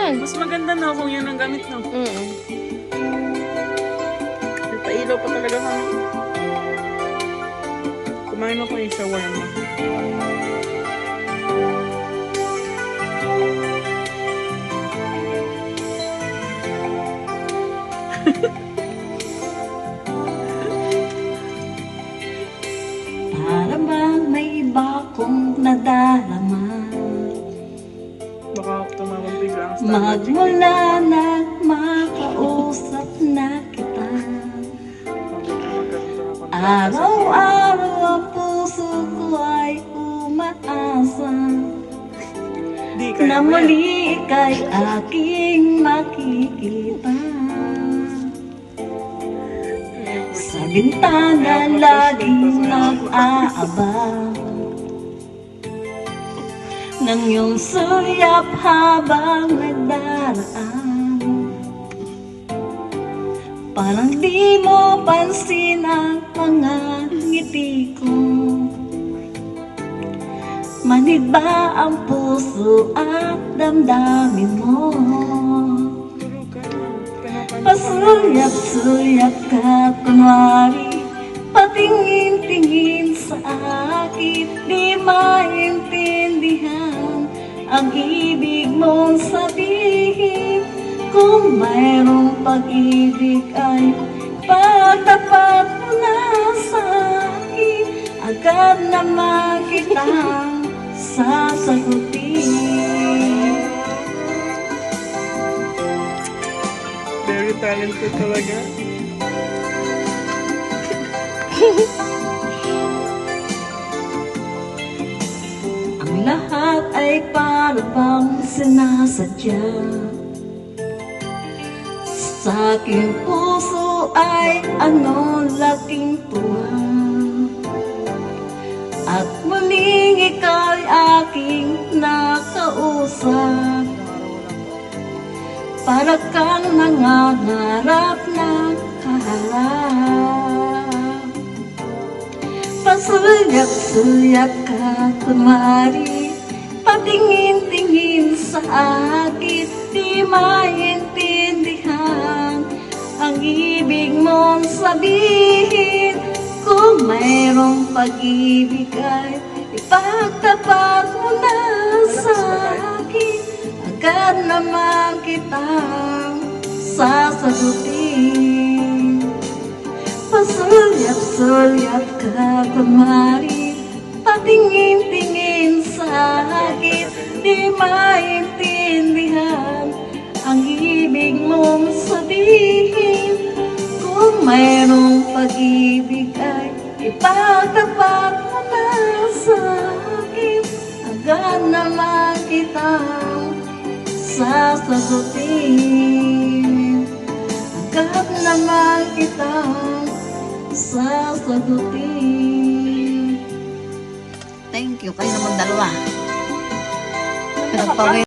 yan. Mas maganda na kung yun ang gamit, no? May pailaw pa talaga kami. Kumain ako yung shawarma. Para bang may iba kong nadarama, Baka tumawag bigla ang star. magmula na makausap na kita. Araw-araw ang puso ko ay umaasa Di kaya na mo yan. muli ika'y aking makikita. Sa bintana laging nag-aabang ng iyong suyap habang nagdaraan. Parang di mo pansin ang mga ngiti ko. Manig ba ang puso at damdamin mo? Pasuyap-suyap ka kunwari, patingin-tingin sa akin. Di maintindihan ang ibig mong sabihin. Kung mayroong pag-ibig ay pagtapat mo na sa akin, agad naman kitang sasagutin. Very talented talaga. Ang lahat ay para bang sinasadya. Sa aking puso ay ano laking tuwa, at muling ikaw'y aking nakausap. Para kang nangangarap na kaharap. Pasuyap-suyap ka kunwari, patingin-tingin sa akin. Di maintindihan ang ibig mong sabihin. Kung mayroong pag-ibig ay ipagtapat mo na sa akin, agad naman kitang sasagutin. Pasuyap-suyap ka kunwari, patingin-tingin sa akin. Di maintindihan ang ibig mong sabihin. Kung mayroong pag-ibig ay ipagtapat mo na sa akin, agad naman kitang sasagutin. Agad naman kitang sasagutin. Thank you. Kayo naman dalawa. Pinagpawin.